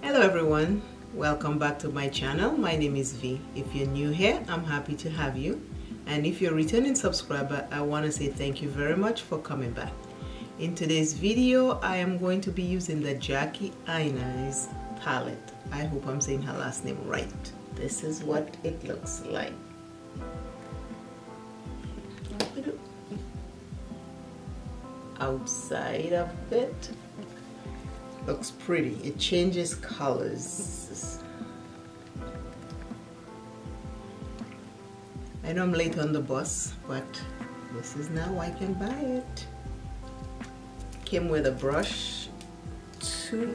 Hello everyone, welcome back to my channel. My name is V. If you're new here, I'm happy to have you, and if you're a returning subscriber, I want to say thank you very much for coming back. In today's video, I am going to be using the AINA's palette. I hope I'm saying her last name right. This is what it looks like. Outside of it looks pretty. It changes colors. I know I'm late on the bus, but this is now I can buy it. Came with a brush, two-ended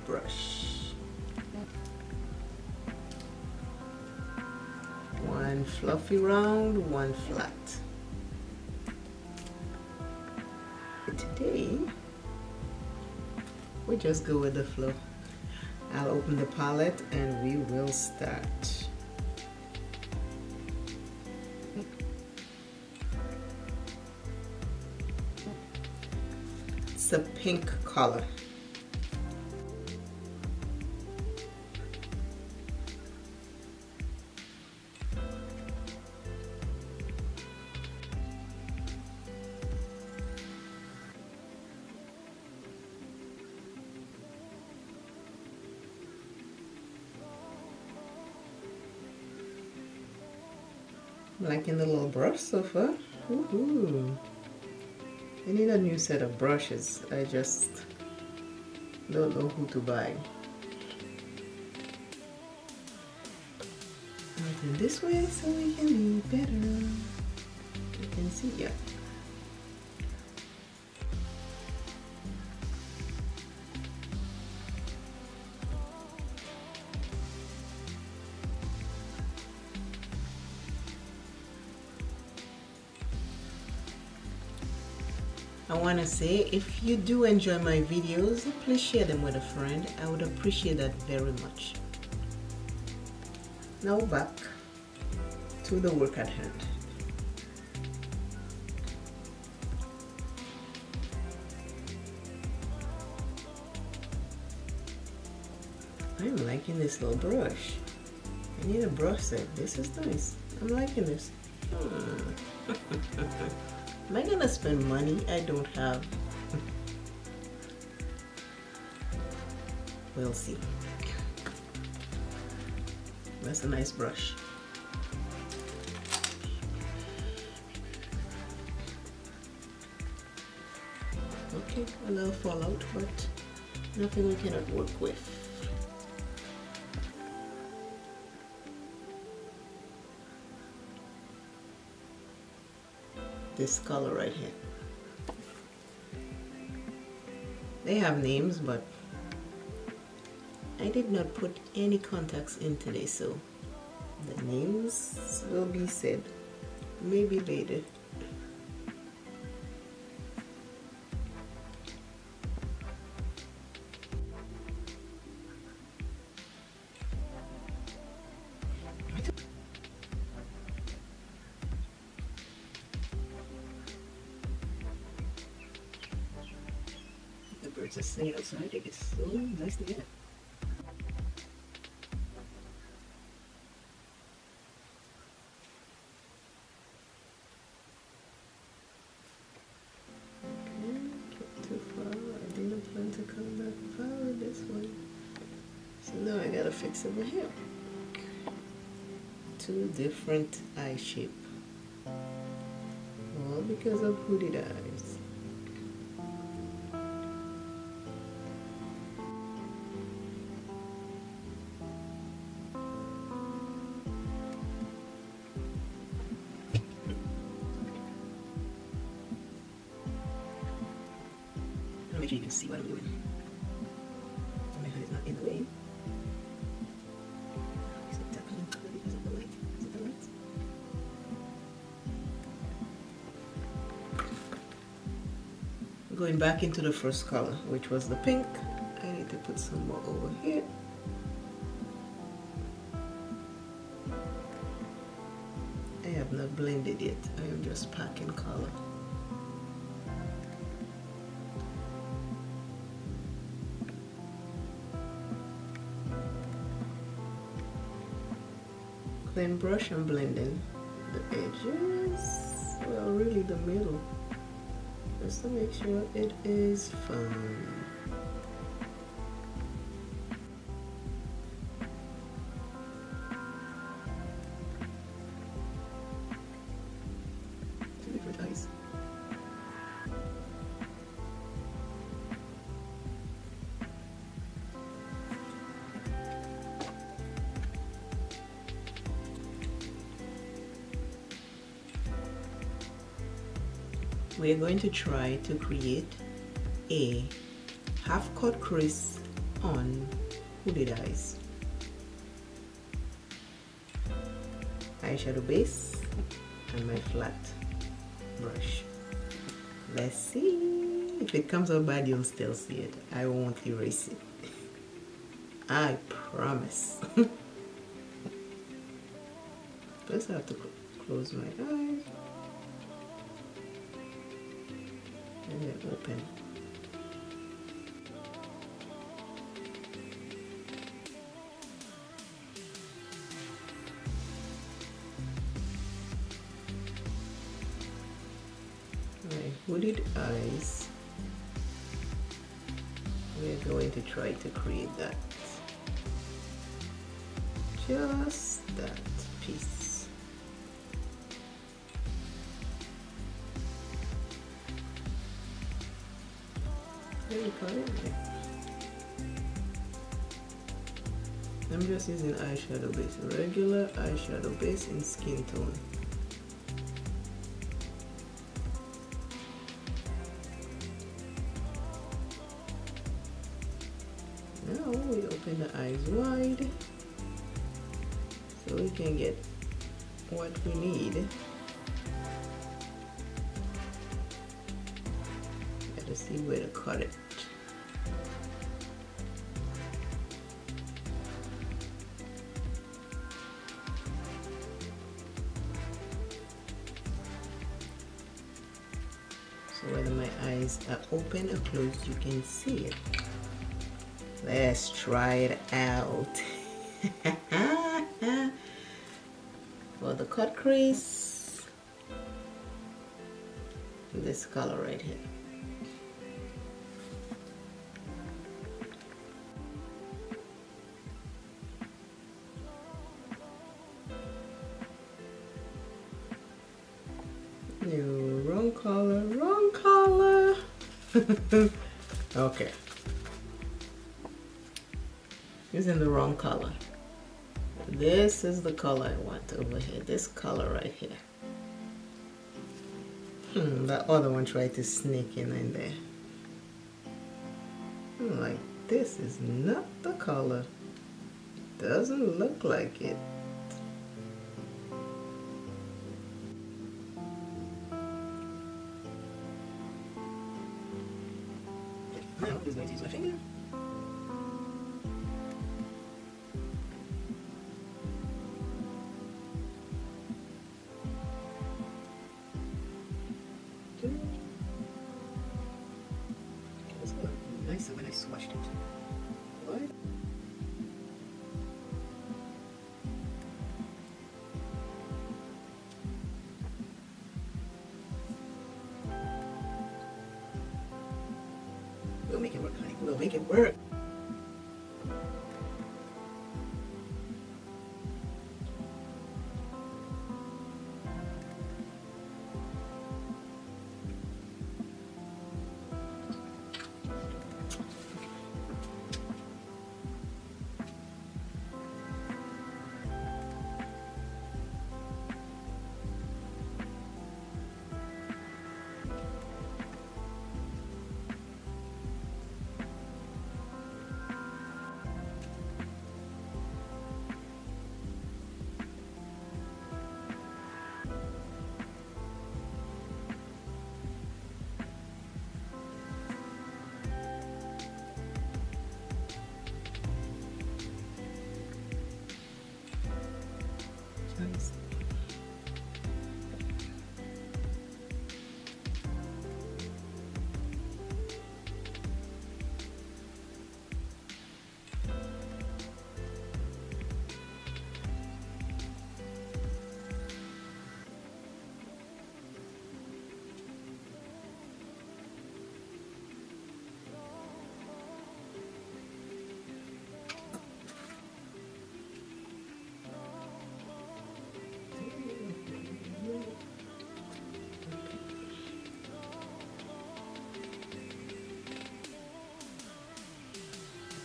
brush, one fluffy round, one flat. Today we just go with the flow. I'll open the palette and we will start. It's a pink color. I'm liking the little brush so far. Woohoo! I need a new set of brushes. I just don't know who to buy. Open this way so we can be better. You can see, yeah. I want to say, if you do enjoy my videos, please share them with a friend. I would appreciate that very much. Now back to the work at hand. I'm liking this little brush. I need a brush set. This is nice. I'm liking this. Am I gonna spend money I don't have? We'll see. That's a nice brush. Okay, a little fallout, but nothing we cannot work with. This color right here. They have names, but I did not put any contacts in today, so the names will be said maybe later. Birds are singing outside. I think it's so nice to get. Okay, get too far. I didn't plan to come that far with this one. So now I gotta fix it over here. Two different eye shape. All because of hooded eyes. Make sure you can see what I'm doing. My hood is not in the way. Is it definitely color because of the light? Is it the light? Going back into the first color, which was the pink. I need to put some more over here. I have not blended yet. I am just packing color. thin brush, I'm blending the edges, well, really the middle, just to make sure it is fun. Two different eyes. We're going to try to create a half-cut crease on hooded eyes. Eyeshadow base and my flat brush. Let's see. If it comes out bad, you'll still see it. I won't erase it. I promise. First I have to close my eyes. And then open. My hooded eyes. We're going to try to create that. Just that piece. I'm just using eyeshadow base, regular eyeshadow base in skin tone. Now we open the eyes wide so we can get what we need. Gotta see where to cut it. So whether my eyes are open or closed, you can see it. Let's try it out. For the cut crease, this color right here. No, wrong color, wrong color. Okay. Using the wrong color. This is the color I want over here. This color right here. That other one tried to sneak in there. I'm like, this is not the color. Doesn't look like it. Now I'm just going to use my finger. It's nicer when I swatched it. Right? We'll make it work, honey. We'll make it work.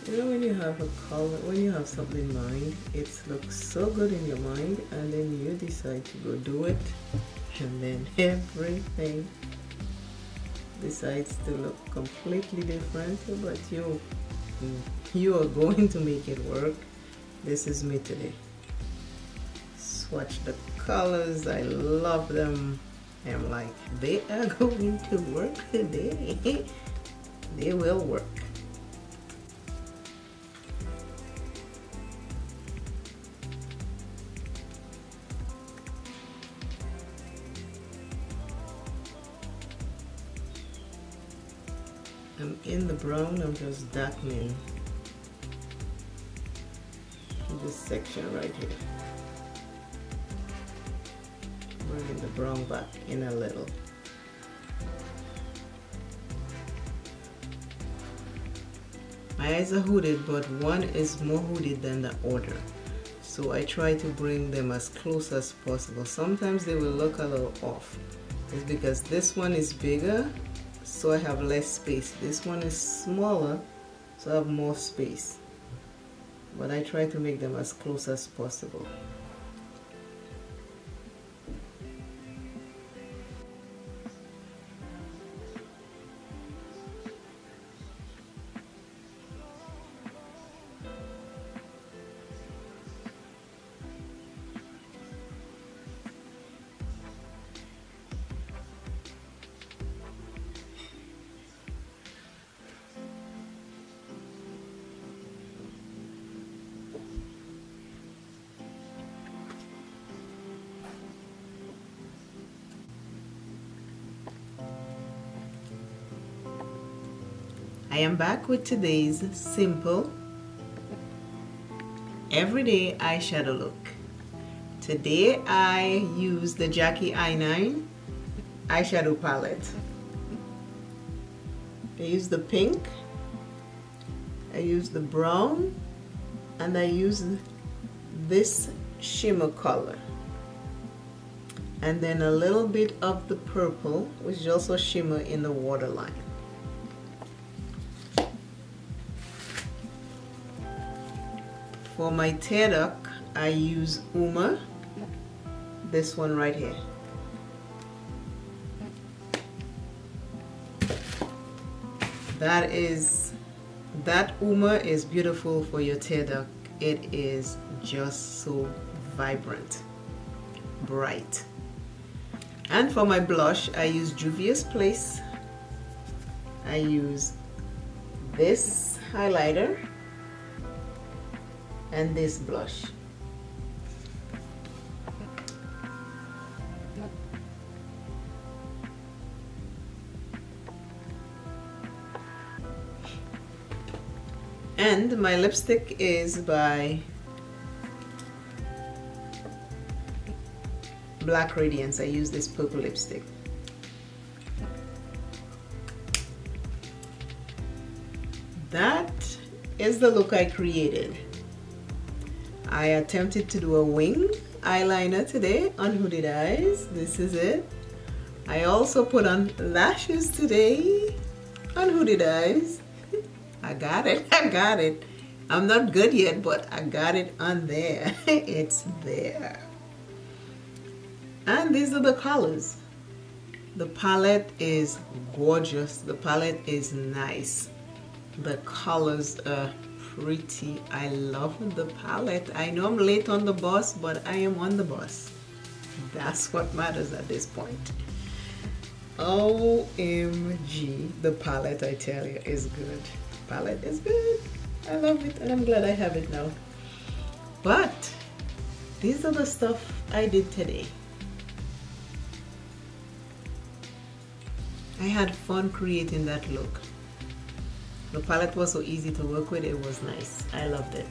You know, when you have a color, when you have something in mind, it looks so good in your mind, and then you decide to go do it, and then everything decides to look completely different, but you are going to make it work. This is me today. Swatch the colors, I love them. I'm like, they are going to work today. They will work. I'm in the brown, I'm just darkening this section right here. Bringing the brown back in a little. My eyes are hooded, but one is more hooded than the other. So I try to bring them as close as possible. Sometimes they will look a little off. It's because this one is bigger, so I have less space. This one is smaller, so I have more space. But I try to make them as close as possible. I am back with today's simple everyday eyeshadow look. Today I use the Jackie I9 eyeshadow palette. I use the pink, I use the brown, and I use this shimmer color. And then a little bit of the purple, which is also shimmer in the waterline. For my tear duct, I use Uma, this one right here. That Uma is beautiful for your tear duct. It is just so vibrant, bright. And for my blush, I use JUVIA'S Place. I use this highlighter and this blush. And my lipstick is by Black Radiance. I use this purple lipstick. That is the look I created. I attempted to do a wing eyeliner today on hooded eyes. This is it. I also put on lashes today on hooded eyes. I got it. I got it. I'm not good yet, but I got it on there. It's there. And these are the colors. The palette is gorgeous. The palette is nice. The colors are pretty. I love the palette. I know I'm late on the bus, but I am on the bus. That's what matters at this point. OMG, the palette, I tell you, is good. Palette is good. I love it, and I'm glad I have it now. But these are the stuff I did today. I had fun creating that look. The palette was so easy to work with, it was nice. I loved it.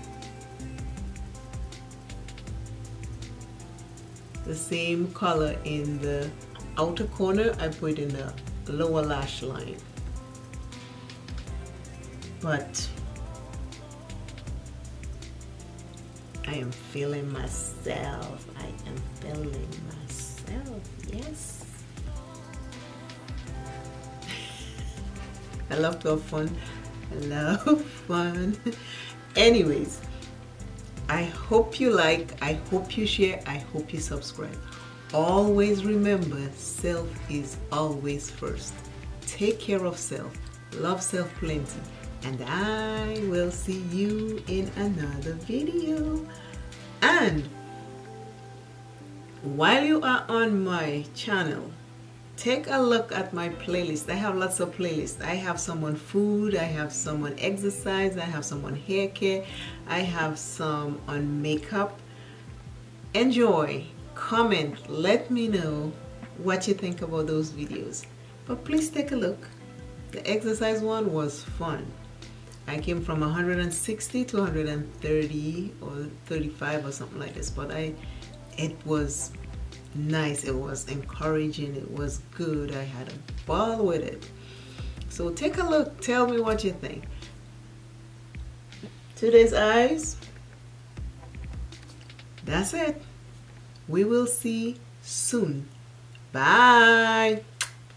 The same color in the outer corner, I put in the lower lash line. But I am feeling myself. I am feeling myself, yes. I love to have fun love fun. Anyways, I hope you like, I hope you share, I hope you subscribe. Always remember, self is always first. Take care of self, love self plenty, and I will see you in another video. And while you are on my channel, take a look at my playlist. I have lots of playlists. I have some on food, I have some on exercise, I have some on hair care, I have some on makeup. Enjoy, comment, let me know what you think about those videos. But please take a look. The exercise one was fun. I came from 160 to 130 or 35 or something like this, but it was nice, it was encouraging, it was good. I had a ball with it. So take a look, tell me what you think. Today's eyes, that's it. We will see soon. Bye.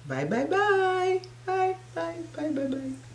Bye, bye, bye. Bye, bye, bye, bye, bye.